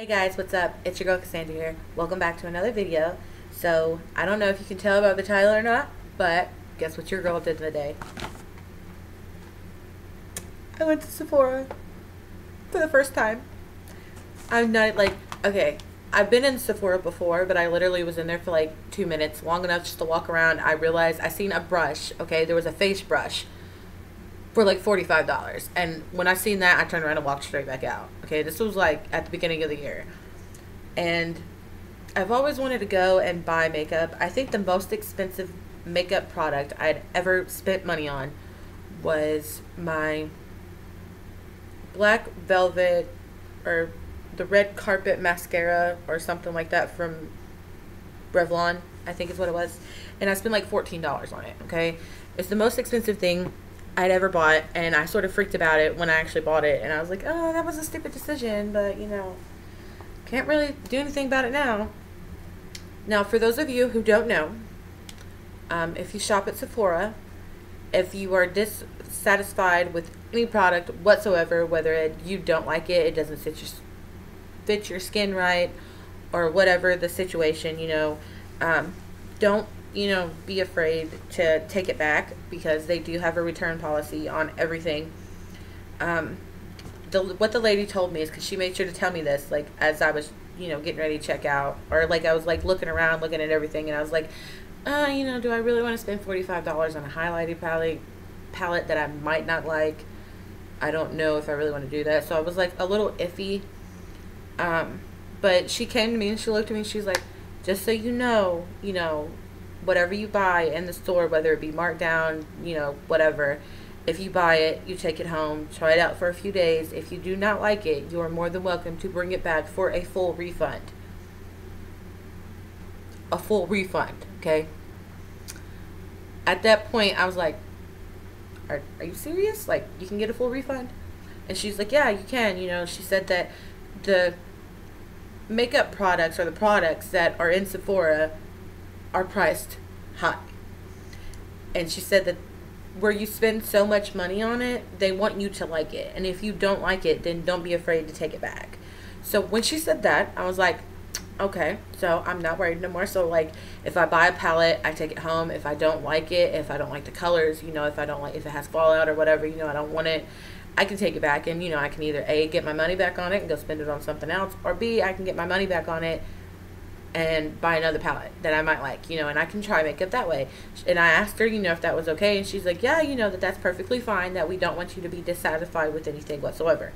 Hey guys, what's up? It's your girl Cassandra here. Welcome back to another video. So, I don't know if you can tell about the title or not, but guess what your girl did today? I went to Sephora for the first time. I'm not okay, I've been in Sephora before, but I literally was in there for like 2 minutes, long enough just to walk around. I realized I seen a brush, okay? There was a face brush for like $45. And when I seen that, I turned around and walked straight back out. Okay, this was like at the beginning of the year. And I've always wanted to go and buy makeup. I think the most expensive makeup product I'd ever spent money on was my black velvet or the red carpet mascara or something like that from Revlon, I think is what it was. And I spent like $14 on it, okay? It's the most expensive thing I'd ever bought, and I sort of freaked about it when I actually bought it, and I was like, oh, that was a stupid decision, but, you know, can't really do anything about it now. Now, for those of you who don't know, if you shop at Sephora, if you are dissatisfied with any product whatsoever, whether you don't like it, it doesn't fit your skin right, or whatever the situation, you know, don't be afraid to take it back, because they do have a return policy on everything. What the lady told me is, because she made sure to tell me this, like, as I was, getting ready to check out, or like I was like looking around, looking at everything, and I was like, do I really want to spend $45 on a highlighting palette that I might not like? I don't know if I really want to do that. So I was like a little iffy. But she came to me and she looked at me and she's like, just so you know, whatever you buy in the store, whether it be marked down, whatever, if you buy it, you take it home, try it out for a few days. If you do not like it, you are more than welcome to bring it back for a full refund. A full refund, okay? At that point, I was like, are you serious? Like, you can get a full refund? And she's like, yeah, you can. She said that the makeup products, or the products that are in Sephora, are priced high. And she said that where you spend so much money on it, they want you to like it. And if you don't like it, then don't be afraid to take it back. So when she said that, I was like, okay, so I'm not worried no more. So like, if I buy a palette, I take it home. If I don't like it, if I don't like the colors, if it has fallout or whatever, I don't want it, I can take it back, and I can either A, get my money back on it and go spend it on something else, or B, I can get my money back on it and buy another palette that I might like, and I can try makeup that way. And I asked her, if that was okay, and she's like, yeah, that's perfectly fine, that we don't want you to be dissatisfied with anything whatsoever.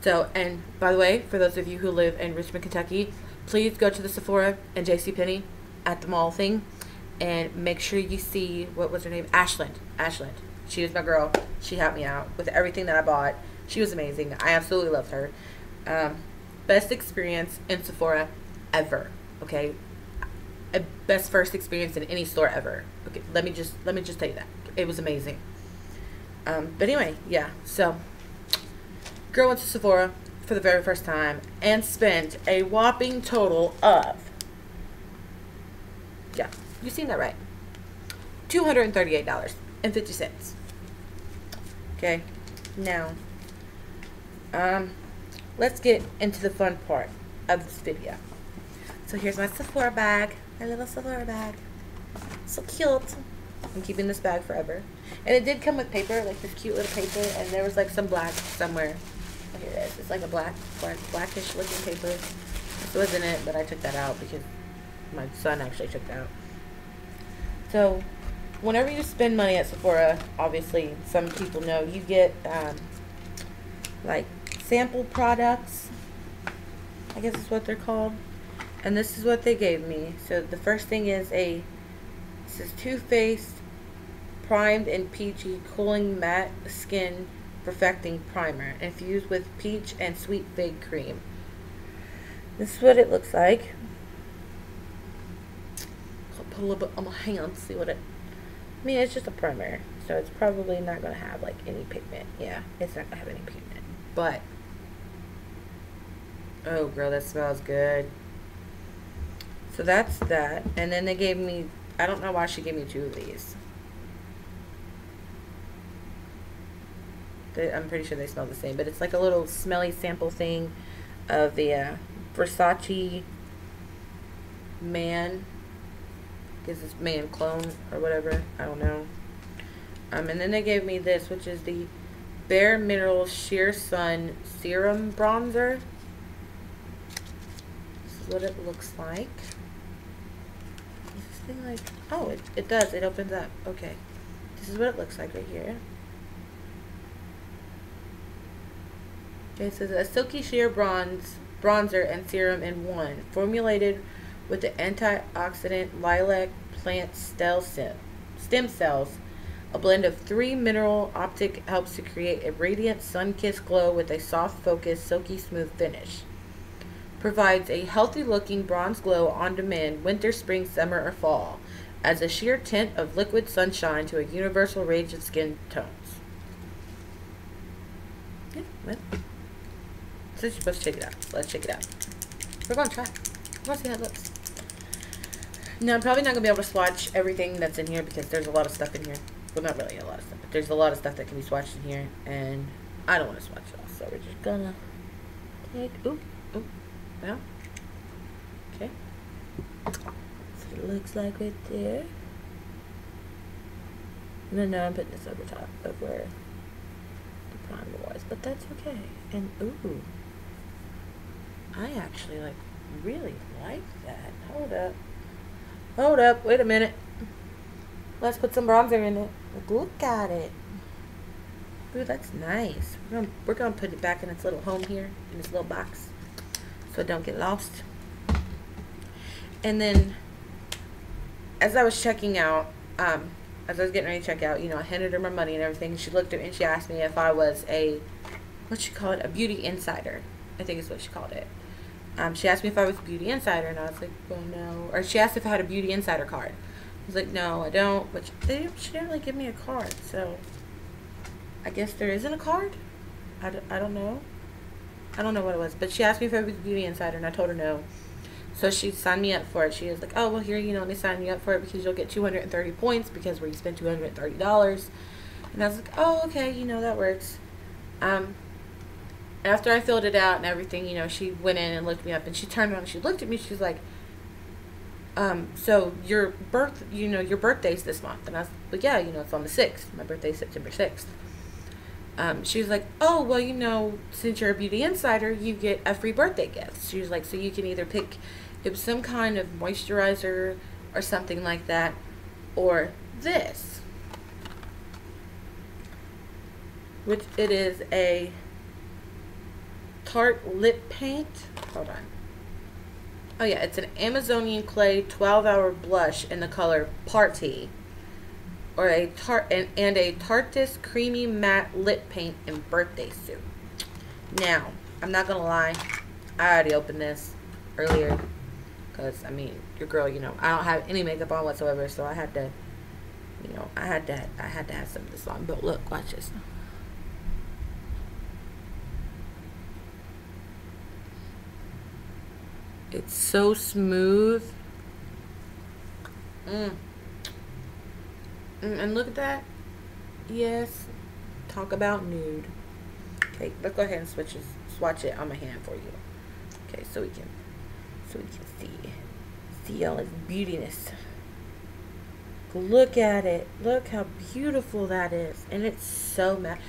So, and by the way, for those of you who live in Richmond, Kentucky, please go to the Sephora and JCPenney at the mall thing, and make sure you see, what was her name? Ashland. She was my girl. She helped me out with everything that I bought. She was amazing. I absolutely loved her. Best experience in Sephora ever. Okay, best first experience in any store ever. Okay, let me just tell you that it was amazing. But anyway, yeah. So, girl went to Sephora for the very first time and spent a whopping total of, yeah, you seen that right, $238.50. Okay, now, let's get into the fun part of this video. So here's my Sephora bag, my little Sephora bag. So cute. I'm keeping this bag forever. And it did come with paper, like this cute little paper, and there was like some black somewhere. Oh, here it is. It's like a blackish looking paper. This wasn't it, but I took that out because my son actually took that out. So, whenever you spend money at Sephora, obviously, some people know, you get, like, sample products. I guess is what they're called. And this is what they gave me. So, the first thing is this is Too Faced Primed and Peachy Cooling Matte Skin Perfecting Primer, infused with peach and sweet fig cream. This is what it looks like. I'll put a little bit on my hand, see what it... I mean, it's just a primer, so it's probably not going to have, like, any pigment. Yeah, it's not going to have any pigment. But, oh, girl, that smells good. So that's that. And then they gave me, I don't know why she gave me 2 of these. I'm pretty sure they smell the same, but it's like a little smelly sample thing. of the Versace man. I guess it's man clone or whatever. I don't know. And then they gave me this, which is the Bare Minerals Sheer Sun Serum Bronzer. This is what it looks like. Is this thing like... Oh, it does. It opens up. Okay. This is what it looks like right here. Okay, it says a silky sheer bronzer and serum in one, formulated with the antioxidant lilac plant stem cells. A blend of 3 mineral optic helps to create a radiant sun-kissed glow with a soft, focused, silky smooth finish. Provides a healthy looking bronze glow on demand winter, spring, summer, or fall. Adds a sheer tint of liquid sunshine to a universal range of skin tones. Yeah, well. So you're supposed to check it out. So let's check it out. We're going to try. We're going to see how it looks. Now, I'm probably not going to be able to swatch everything that's in here because there's a lot of stuff in here. Well, not really a lot of stuff, but there's a lot of stuff that can be swatched in here. And I don't want to swatch it all. So we're just going to take... Ooh. Well. Okay. That's what it looks like right there. And then now I'm putting this over top of where the primer was. But that's okay. And, ooh. I actually, like, really like that. Hold up. Wait a minute. Let's put some bronzer in it. Like, look at it. Ooh, that's nice. We're gonna put it back in its little home here, in its little box, so it don't get lost. And then, as I was checking out, as I was getting ready to check out, you know, I handed her my money and everything, and she looked at me and she asked me if I was a, what she called it, a beauty insider. I think is what she called it. She asked me if I was a beauty insider, and I was like, well, no. Or she asked if I had a beauty insider card. I was like, no, I don't. But she didn't really give me a card, so I guess there isn't a card. I don't know. I don't know what it was. But she asked me if I was a beauty insider, and I told her no. So she signed me up for it. She was like, oh, well, here, you know, let me sign you up for it because you'll get 230 points because where you spend $230. And I was like, oh, okay, you know, that works. After I filled it out and everything, you know, she went in and looked me up, and she turned around and she looked at me. She's like, so your birthday's this month. And I was like, yeah, you know, it's on the 6th. My birthday's September 6th. She was like, oh, well, you know, since you're a beauty insider, you get a free birthday gift. She was like, so you can either pick, it was some kind of moisturizer or something like that, or this, which it is a Tarte lip paint. Hold on. Oh yeah, it's an Amazonian clay 12-hour blush in the color Party, or a Tarte's creamy matte lip paint in birthday suit. Now, I'm not gonna lie, I already opened this earlier because I mean, your girl, you know, I don't have any makeup on whatsoever, so I had to, you know, I had to have some of this on. But look, watch this. It's so smooth. And look at that. Yes. Talk about nude. Okay, let's go ahead and swatch it on my hand for you. Okay, so we can see all its beautiness. Look at it. Look how beautiful that is. And it's so matte.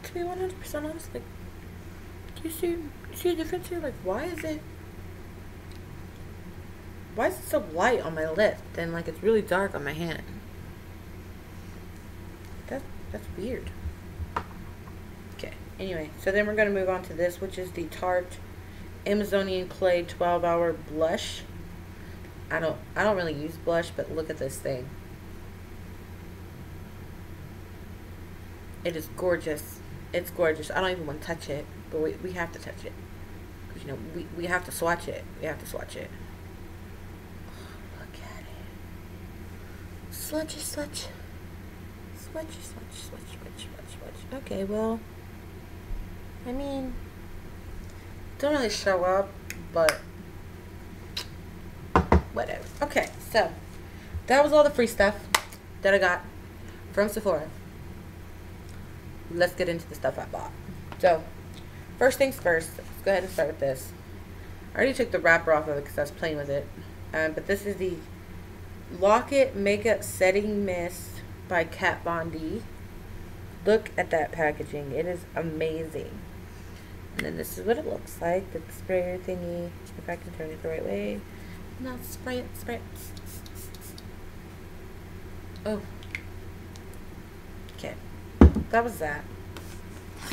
To be 100% honest, like, do you see a difference here? Like, why is it so light on my lip? Then, like, it's really dark on my hand. That's weird. Okay. Anyway, so then we're gonna move on to this, which is the Tarte Amazonian Clay 12-hour blush. I don't really use blush, but look at this thing. It is gorgeous. It's gorgeous. I don't even want to touch it, but we have to touch it. Because, you know, we have to swatch it. We have to swatch it. Look at it. Swatch. Okay, well, I mean, don't really show up, but whatever. Okay, so that was all the free stuff that I got from Sephora. Let's get into the stuff I bought. So First things first, let's go ahead and start with this. I already took the wrapper off of it because I was playing with it. But this is the Lock It Makeup Setting Mist by Kat Von D. Look at that packaging. It is amazing. And then this is what it looks like. The sprayer thingy. If I can turn it the right way. Now spray it, spray it. Oh. Okay. That was that.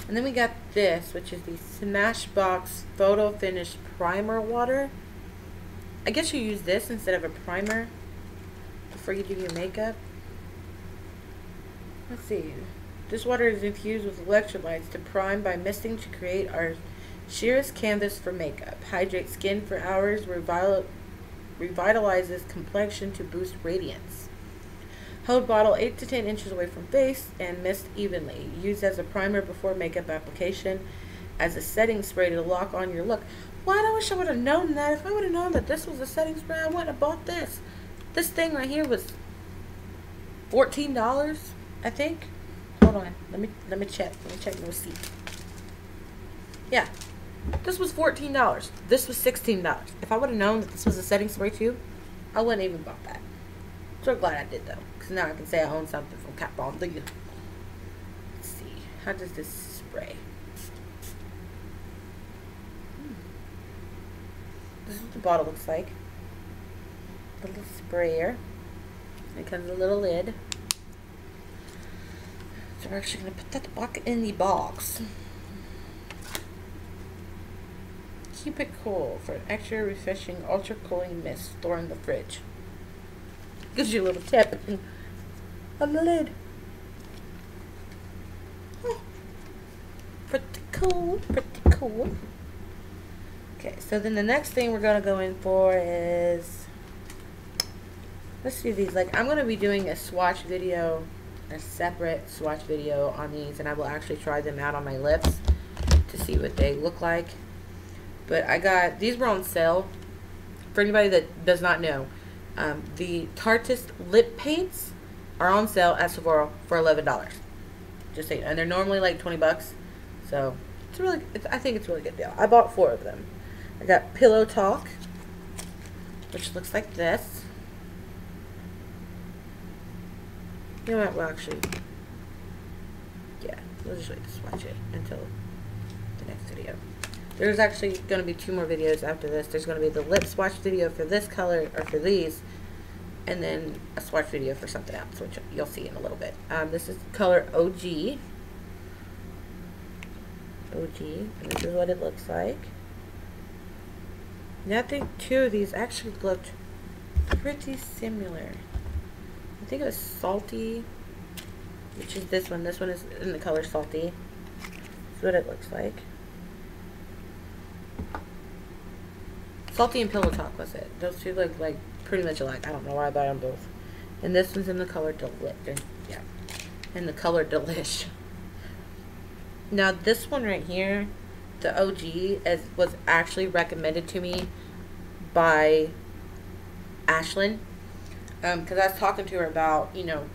And then we got this, which is the Smashbox Photo Finish Primer Water. I guess you use this instead of a primer before you do your makeup. Let's see. This water is infused with electrolytes to prime by misting to create our sheerest canvas for makeup. Hydrates skin for hours, revitalizes complexion to boost radiance. Hold bottle 8 to 10 inches away from face and mist evenly. Used as a primer before makeup application, as a setting spray to lock on your look. Why, I wish I would have known that. If I would have known that this was a setting spray, I wouldn't have bought this. This thing right here was $14, I think. Hold on. Let me check. Let me check the receipt. Yeah. This was $14. This was $16. If I would have known that this was a setting spray too, I wouldn't even bought that. So glad I did though, because now I can say I own something from Kat Von D. Let's see. How does this spray? This is what the bottle looks like. A little sprayer. It comes with a little lid. So we're actually going to put that back in the box. Keep it cool for an extra refreshing ultra cooling mist. Store in the fridge. Gives you a little tap on the lid. Oh, pretty cool, pretty cool. Okay, so then the next thing we're gonna go in for is, let's do these. Like, I'm gonna be doing a swatch video, a separate swatch video on these, and I will actually try them out on my lips to see what they look like. But I got, these were on sale. For anybody that does not know, the Tarteist lip paints are on sale at Sephora for $11. Just saying, and they're normally like 20 bucks. So it's really, I think it's a really good deal. I bought 4 of them. I got Pillow Talk, which looks like this. You know what? Well, actually, yeah, we'll just wait to swatch it until the next video. There's actually going to be 2 more videos after this. There's going to be the lip swatch video for this color, or for these, and then a swatch video for something else, which you'll see in a little bit. This is color OG. OG, and this is what it looks like. Now I think 2 of these actually looked pretty similar. I think it was Salty, which is this one. This one is in the color Salty. That's what it looks like. Salty and Pillow Talk was it. Those 2 look like pretty much alike. I don't know why I bought them both. And this one's in the color yeah, in the color Delish. Now this one right here, the OG, was actually recommended to me by Ashlyn, because I was talking to her about, you know,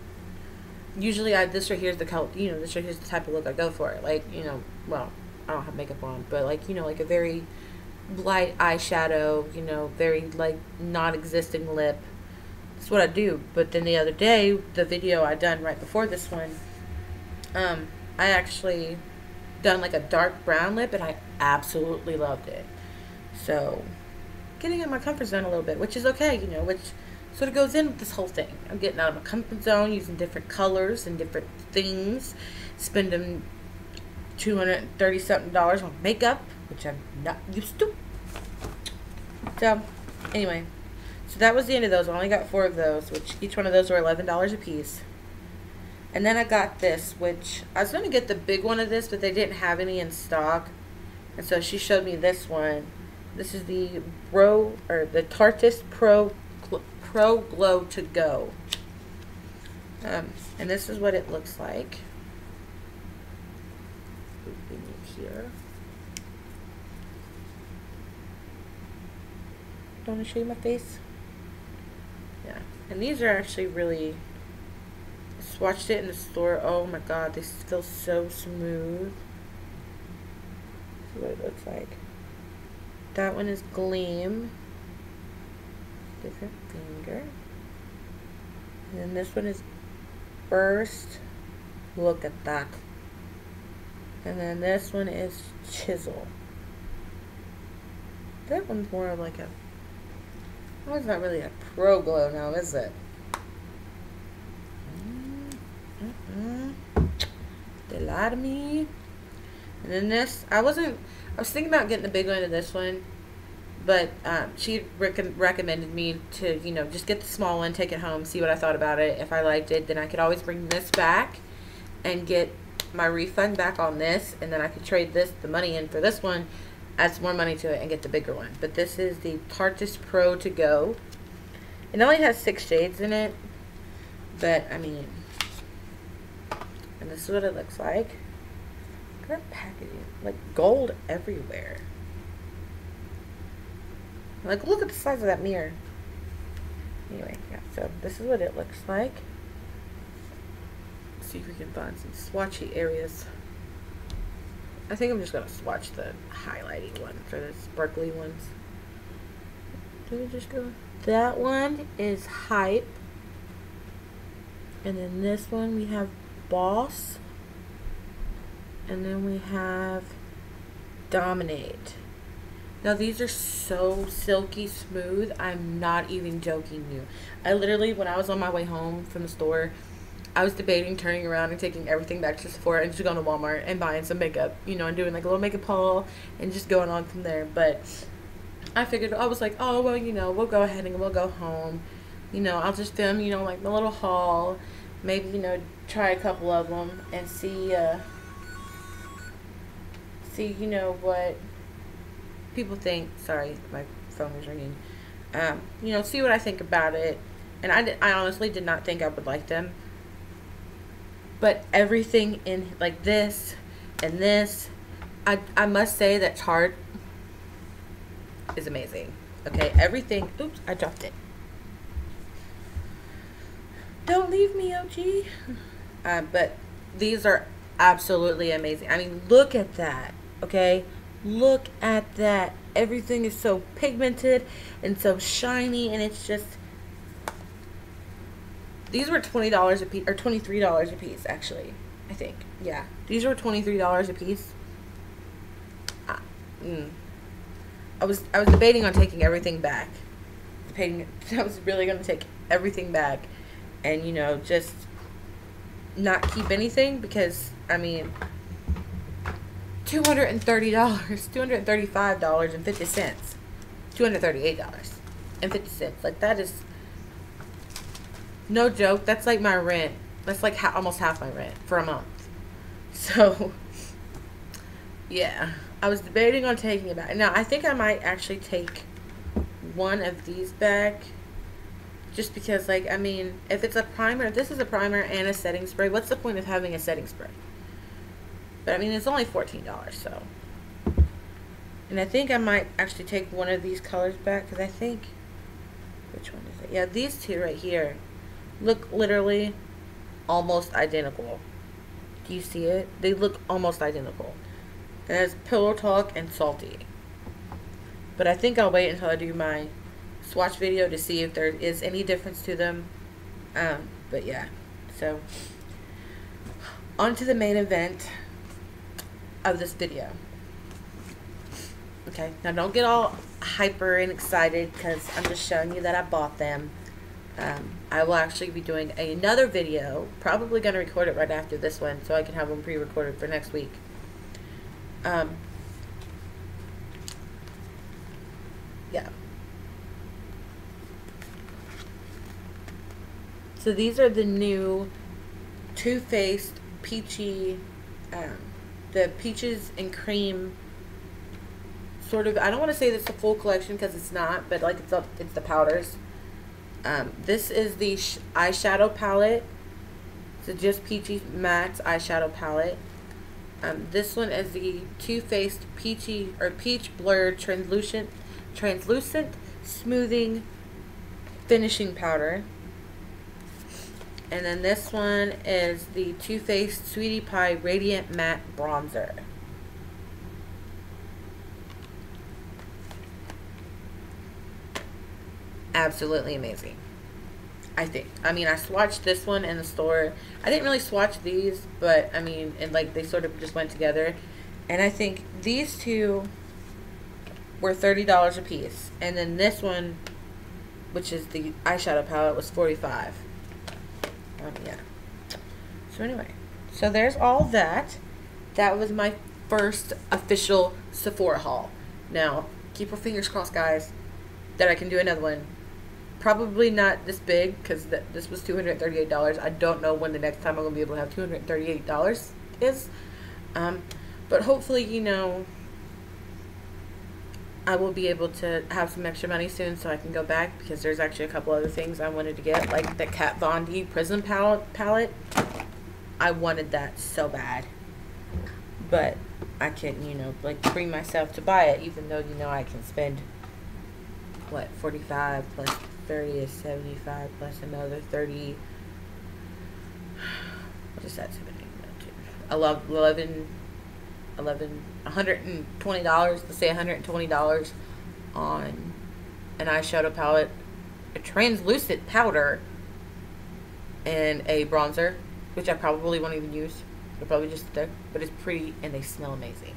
usually this right here is the color, you know, this right here is the type of look I go for. Like, you know, well, I don't have makeup on, but like, you know, like a very light eyeshadow, you know, very like non-existing lip. That's what I do. But then the other day, the video I done right before this one, I actually done like a dark brown lip, and I absolutely loved it. So getting in my comfort zone a little bit, which is okay, you know, which sort of goes in with this whole thing. I'm getting out of my comfort zone, using different colors and different things, spending $230 something on makeup, which I'm not used to. So anyway, so that was the end of those. I only got 4 of those, which each one of those were $11 a piece. And then I got this, which I was going to get the big one of this, but they didn't have any in stock. And so she showed me this one. This is the Tarteist Pro Glow to Go. And this is what it looks like. Open it here. Don't want to show you my face? Yeah. And these are actually really, I swatched it in the store. Oh my god, they feel so smooth. See what it looks like. That one is Gleam. Different finger. And then this one is Burst. Look at that. And then this one is Chisel. That one's more of like a... Well, it's not really a pro glow now, is it? They lied to me. And then this, I was thinking about getting the big one of this one, but she recommended me to, you know, just get the small one, take it home, see what I thought about it. If I liked it, then I could always bring this back and get my refund back on this, and then I could trade the money in for this one, add some more money to it, and get the bigger one. But this is the Tartus Pro To Go. It only has 6 shades in it, but I mean, and this is what it looks like. Look at that packaging, like gold everywhere. Like, look at the size of that mirror. Anyway, yeah, so this is what it looks like. Let's see if we can find some swatchy areas. I think I'm just gonna swatch the highlighting one for the sparkly ones. Did we just go? That one is Hype. And then this one we have Boss. And then we have Dominate. Now these are so silky smooth. I'm not even joking you. I literally, when I was on my way home from the store, I was debating turning around and taking everything back to Sephora and just going to Walmart and buying some makeup, you know, and doing like a little makeup haul and just going on from there. But I figured, I was like, oh, well, you know, we'll go ahead and we'll go home. You know, I'll just film, you know, like the little haul. Maybe, you know, try a couple of them and see, you know, what people think. Sorry, my phone was ringing. You know, see what I think about it. And I honestly did not think I would like them. But everything in, like this and this, I must say that Tarte is amazing. Okay, everything. Oops, I dropped it. Don't leave me, OG. But these are absolutely amazing. I mean, look at that. Okay, look at that. Everything is so pigmented and so shiny, and it's just. These were $20 a piece, or $23 a piece, actually. I think, yeah. These were $23 a piece. I was debating on taking everything back. I was really going to take everything back, and, you know, just not keep anything, because I mean, $230, $235.50, $238.50. Like, that is no joke. That's like my rent. That's like almost half my rent for a month. So, yeah. I was debating on taking it back. Now, I think I might actually take one of these back. Just because, like, I mean, if it's a primer, if this is a primer and a setting spray, what's the point of having a setting spray? But, I mean, it's only $14, so. And I think I might actually take one of these colors back, because I think, which one is it? Yeah, these two right here look literally almost identical. Do you see it? They look almost identical. And it's Pillow Talk and Salty. But I think I'll wait until I do my swatch video to see if there is any difference to them. But yeah. So, on to the main event of this video. Okay, now don't get all hyper and excited, because I'm just showing you that I bought them. I will actually be doing another video, probably going to record it right after this one, so I can have them pre-recorded for next week. Yeah. So these are the new Too Faced Peachy, the peaches and cream sort of. I don't want to say this is the full collection, because it's not, but like it's the powders. This is the eyeshadow palette. It's Just Peachy Matte eyeshadow palette. This one is the Too Faced Peachy or Peach Blurred Translucent Smoothing Finishing Powder. And then this one is the Too Faced Sweetie Pie Radiant Matte Bronzer. absolutely amazing. I think. I mean, I swatched this one in the store. I didn't really swatch these, but I mean, and like they sort of just went together. And I think these two were $30 a piece, and then this one, which is the eyeshadow palette, was $45. Yeah. So anyway, so there's all that. That was my first official Sephora haul. Now, keep your fingers crossed, guys, that I can do another one. Probably not this big, because this was $238. I don't know when the next time I'm going to be able to have $238 is. But hopefully, you know, I will be able to have some extra money soon so I can go back, because there's actually a couple other things I wanted to get, like the Kat Von D Prism palette. I wanted that so bad. But I couldn't, you know, like bring myself to buy it, even though, you know, I can spend, what, 45 plus 30 is 75 plus another 30. What is that? 11, $120, let's say $120 on an eyeshadow palette, a translucent powder, and a bronzer, which I probably won't even use. It'll probably just sit there, but it's pretty and they smell amazing.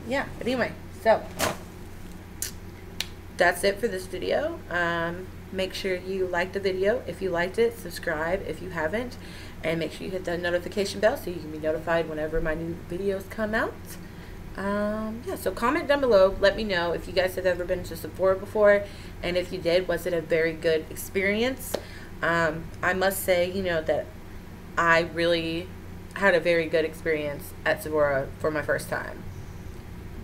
Yeah, but anyway, so that's it for this video. Make sure you like the video if you liked it, subscribe if you haven't, and make sure you hit the notification bell so you can be notified whenever my new videos come out. Yeah, so comment down below, let me know if you guys have ever been to Sephora before, and if you did, was it a very good experience? I must say, you know, that I really had a very good experience at Sephora for my first time.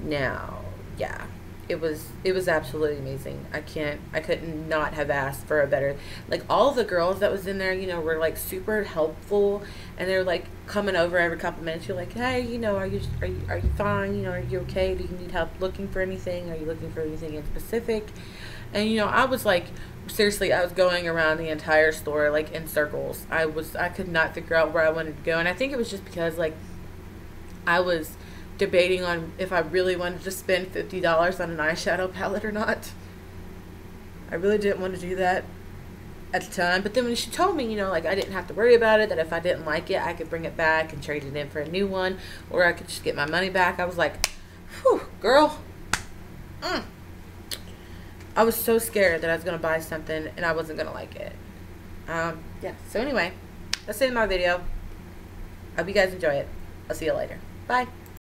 Now, yeah, it was absolutely amazing. I couldn't not have asked for a better, like, all the girls that was in there, you know, were like super helpful, and they're like coming over every couple minutes. You're like, hey, you know, are you fine? You know, are you okay? Do you need help looking for anything? Are you looking for anything in specific? And, you know, I was like, seriously, I was going around the entire store like in circles. I could not figure out where I wanted to go, and I think it was just because, like, I was debating on if I really wanted to spend $50 on an eyeshadow palette or not. I really didn't want to do that at the time, but then when she told me, you know, like, I didn't have to worry about it, that if I didn't like it, I could bring it back and trade it in for a new one, or I could just get my money back, I was like, whew, girl. I was so scared that I was going to buy something and I wasn't going to like it. Yeah, so anyway, that's it in my video. I hope you guys enjoy it. I'll see you later. Bye.